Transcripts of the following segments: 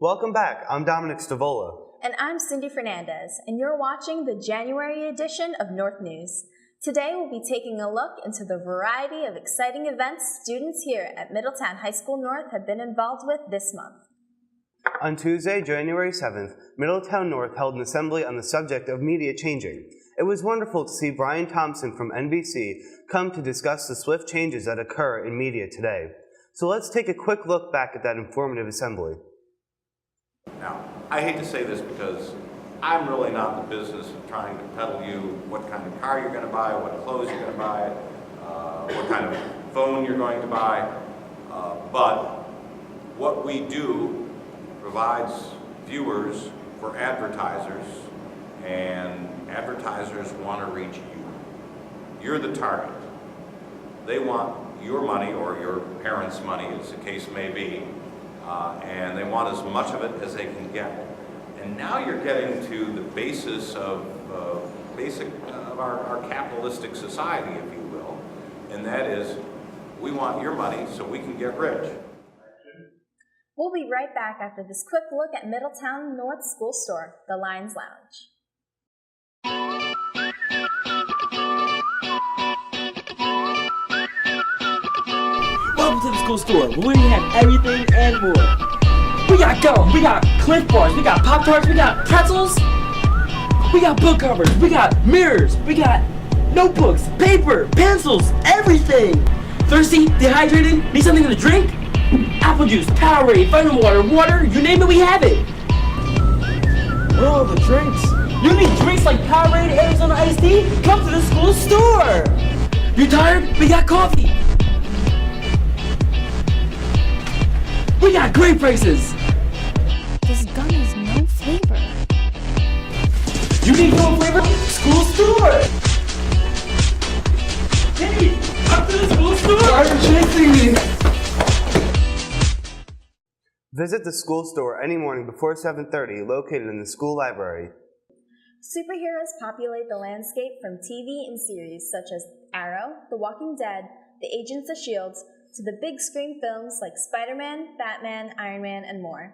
Welcome back. I'm Dominic Stavola. And I'm Cindy Fernandez, and you're watching the January edition of North News. Today we'll be taking a look into the variety of exciting events students here at Middletown High School North have been involved with this month. On Tuesday, January 7th, Middletown North held an assembly on the subject of media changing. It was wonderful to see Brian Thompson from NBC come to discuss the swift changes that occur in media today. So let's take a quick look back at that informative assembly. Now, I hate to say this because I'm really not in the business of trying to peddle you what kind of car you're going to buy, what clothes you're going to buy, what kind of phone you're going to buy, but what we do provides viewers for advertisers, and advertisers want to reach you. You're the target. They want your money or your parents' money, as the case may be, and they want as much of it as they can get. And now you're getting to the basis of our capitalistic society, if you will, and that is, we want your money so we can get rich. We'll be right back after this quick look at Middletown North School Store, the Lions Lounge. Welcome to the school store, where we have everything and more. We got gum, we got Cliff Bars, we got Pop-Tarts, we got pretzels, we got book covers, we got mirrors, we got notebooks, paper, pencils, everything. Thirsty, dehydrated, need something to drink? Apple juice, Powerade, vitamin water, you name it, we have it. Where are all the drinks? You need drinks like Powerade, Arizona iced tea? Come to the school store. You tired? We got coffee. We got great prices! This gum has no flavor. You need no flavor? School store! Hey! Up to the school store! Why are you chasing me? Visit the school store any morning before 7:30, located in the school library. Superheroes populate the landscape from TV and series such as Arrow, The Walking Dead, The Agents of S.H.I.E.L.D., to the big screen films like Spider-Man, Batman, Iron Man, and more.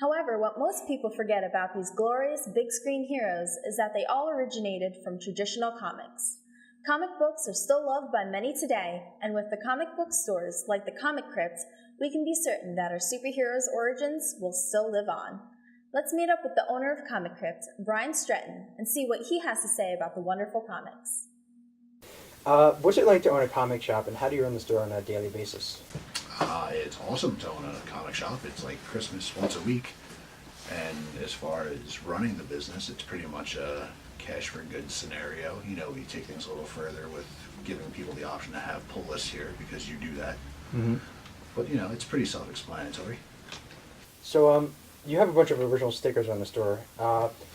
However, what most people forget about these glorious big screen heroes is that they all originated from traditional comics. Comic books are still loved by many today, and with the comic book stores like the Comic Crypt, we can be certain that our superheroes' origins will still live on. Let's meet up with the owner of Comic Crypt, Brian Stretton, and see what he has to say about the wonderful comics. What's it like to own a comic shop, and how do you run the store on a daily basis? It's awesome to own a comic shop. It's like Christmas once a week. And as far as running the business, it's pretty much a cash for goods scenario. You know, we take things a little further with giving people the option to have pull lists here because you do that. Mm-hmm. But, you know, it's pretty self-explanatory. So, you have a bunch of original stickers on the store.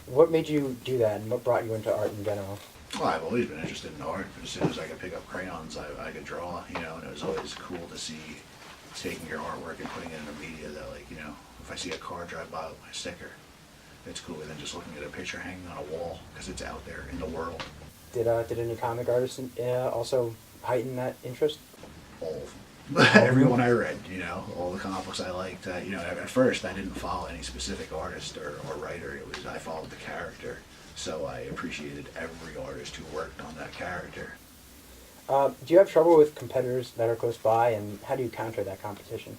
What made you do that, and what brought you into art in general? Well, I've always been interested in art. As soon as I could pick up crayons, I could draw, you know, and it was always cool to see taking your artwork and putting it in a media that, like, you know, if I see a car drive by with my sticker, it's cooler than just looking at a picture hanging on a wall because it's out there in the world. Did any comic artists also heighten that interest? All of them. Everyone I read, you know, all the comic books I liked. You know, at first I didn't follow any specific artist or writer. I followed the character. So I appreciated every artist who worked on that character. Do you have trouble with competitors that are close by, and how do you counter that competition?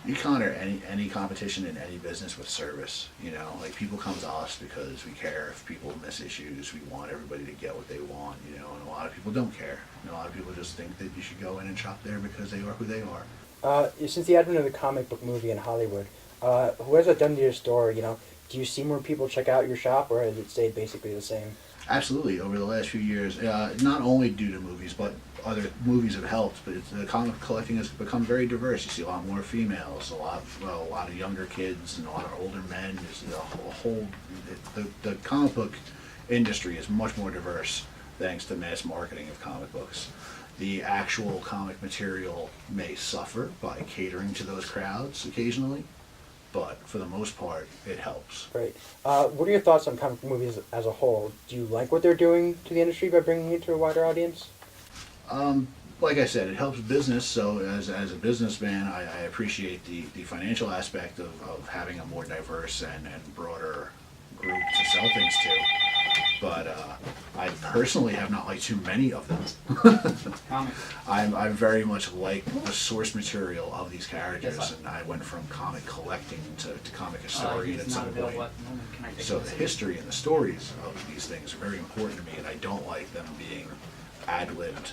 You counter any competition in any business with service. You know, like, people come to us because we care if people miss issues. We want everybody to get what they want, you know, and a lot of people don't care. And a lot of people just think that you should go in and shop there because they are who they are. Since the advent of the comic book movie in Hollywood, who has that done to your store, you know? Do you see more people check out your shop, or has it stayed basically the same? Absolutely. Over the last few years, not only due to movies, but other movies have helped. But the comic collecting has become very diverse. You see a lot more females, a lot of younger kids, and a lot of older men. The comic book industry is much more diverse thanks to mass marketing of comic books. The actual comic material may suffer by catering to those crowds occasionally, but for the most part, it helps. Great. What are your thoughts on comic movies as a whole? Do you like what they're doing to the industry by bringing it to a wider audience? like I said, it helps business. So as a businessman, I appreciate the financial aspect of having a more diverse and broader group to sell things to. But I personally have not liked too many of them. I very much like the source material of these characters, and I went from comic collecting to comic historian at some point. So the history and the stories of these things are very important to me, and I don't like them being ad-libbed.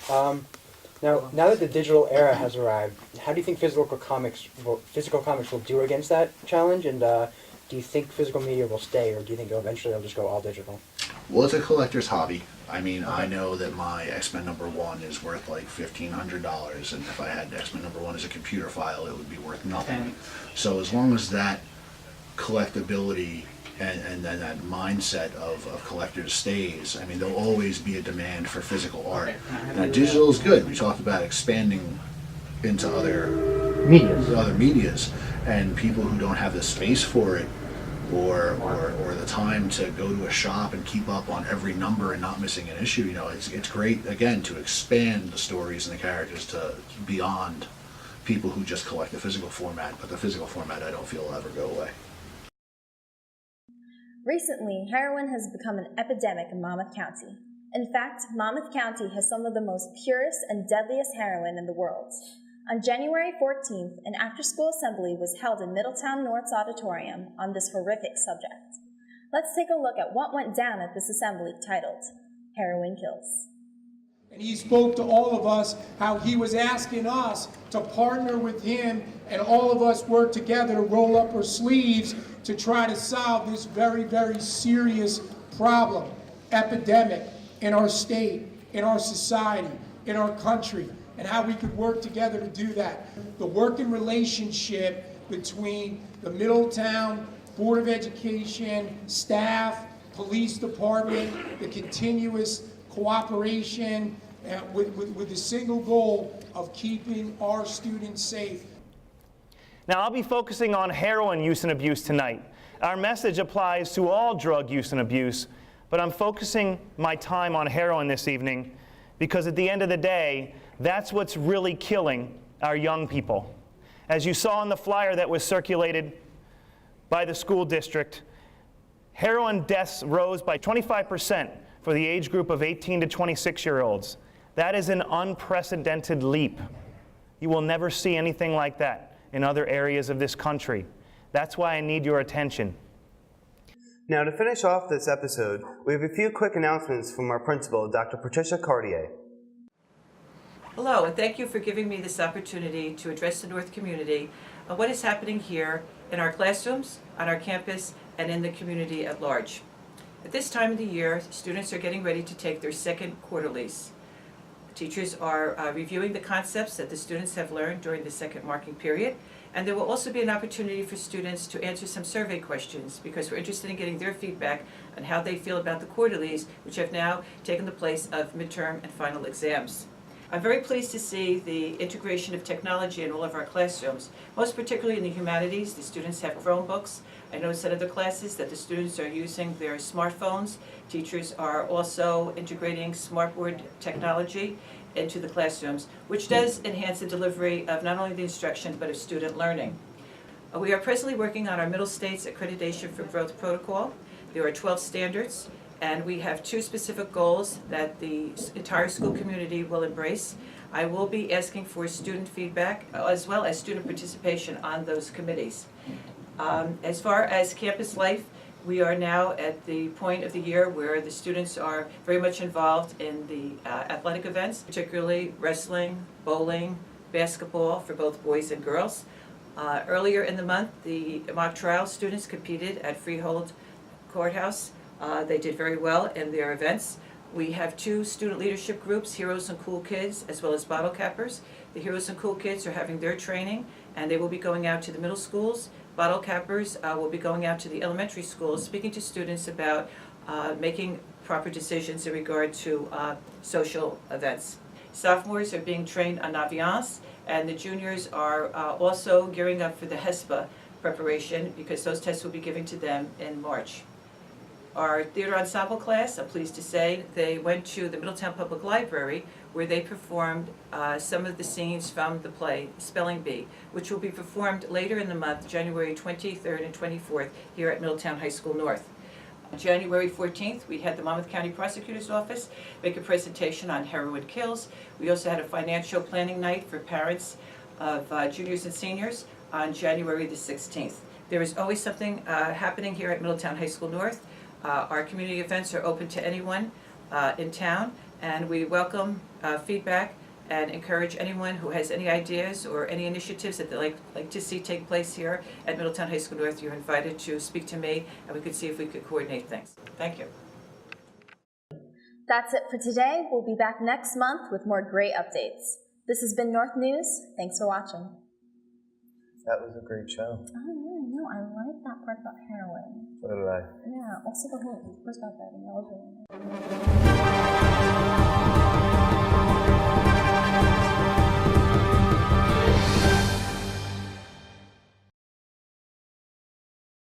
Now that the digital era has arrived, how do you think physical comics will do against that challenge? And do you think physical media will stay, or do you think eventually they'll just go all digital? Well, it's a collector's hobby. I mean, I know that my X-Men #1 is worth like $1,500, and if I had X-Men #1 as a computer file, it would be worth nothing. So as long as that collectability and then that mindset of collectors stays, I mean, there'll always be a demand for physical art. Now, digital is good. We talked about expanding into other medias, and people who don't have the space for it or the time to go to a shop and keep up on every number and not missing an issue, you know, it's great, again, to expand the stories and the characters to beyond people who just collect the physical format, but the physical format I don't feel will ever go away. Recently, heroin has become an epidemic in Monmouth County. In fact, Monmouth County has some of the most purest and deadliest heroin in the world. On January 14th, an after-school assembly was held in Middletown North's auditorium on this horrific subject. Let's take a look at what went down at this assembly titled, Heroin Kills. And he spoke to all of us how he was asking us to partner with him and all of us work together to roll up our sleeves to try to solve this very, very serious problem, epidemic in our state, in our society, in our country, and how we could work together to do that. The working relationship between the Middletown Board of Education, staff, police department, the continuous cooperation with the single goal of keeping our students safe. Now, I'll be focusing on heroin use and abuse tonight. Our message applies to all drug use and abuse, but I'm focusing my time on heroin this evening because at the end of the day, that's what's really killing our young people. As you saw in the flyer that was circulated by the school district, heroin deaths rose by 25% for the age group of 18 to 26-year-olds. That is an unprecedented leap. You will never see anything like that in other areas of this country. That's why I need your attention. Now, to finish off this episode, we have a few quick announcements from our principal, Dr. Patricia Cartier. Hello, and thank you for giving me this opportunity to address the North community on what is happening here in our classrooms, on our campus, and in the community at large. At this time of the year, students are getting ready to take their second quarterlies. Teachers are reviewing the concepts that the students have learned during the second marking period, and there will also be an opportunity for students to answer some survey questions because we're interested in getting their feedback on how they feel about the quarterlies, which have now taken the place of midterm and final exams. I'm very pleased to see the integration of technology in all of our classrooms, most particularly in the humanities. The students have Chromebooks. I noticed in other classes that the students are using their smartphones. Teachers are also integrating smartboard technology into the classrooms, which does enhance the delivery of not only the instruction but of student learning. We are presently working on our Middle States Accreditation for Growth Protocol. There are 12 standards, and we have 2 specific goals that the entire school community will embrace. I will be asking for student feedback as well as student participation on those committees. As far as campus life, we are now at the point of the year where the students are very much involved in the athletic events, particularly wrestling, bowling, basketball for both boys and girls. Earlier in the month, the mock trial students competed at Freehold Courthouse. They did very well in their events. We have 2 student leadership groups, Heroes and Cool Kids, as well as Bottle Cappers. The Heroes and Cool Kids are having their training, and they will be going out to the middle schools. Bottle Cappers will be going out to the elementary schools, speaking to students about making proper decisions in regard to social events. Sophomores are being trained on Naviance, and the juniors are also gearing up for the HESPA preparation because those tests will be given to them in March. Our theater ensemble class, I'm pleased to say, they went to the Middletown Public Library where they performed some of the scenes from the play Spelling Bee, which will be performed later in the month, January 23rd and 24th, here at Middletown High School North. January 14th, we had the Monmouth County Prosecutor's Office make a presentation on heroin kills. We also had a financial planning night for parents of juniors and seniors on January the 16th. There is always something happening here at Middletown High School North. Our community events are open to anyone in town, and we welcome feedback and encourage anyone who has any ideas or any initiatives that they'd like to see take place here at Middletown High School North. You're invited to speak to me, and we could see if we could coordinate things. Thank you. That's it for today. We'll be back next month with more great updates. This has been North News. Thanks for watching. That was a great show. Oh, yeah, I know. I like that part about heroin. So did I. Yeah, also the horseback riding. That was really nice.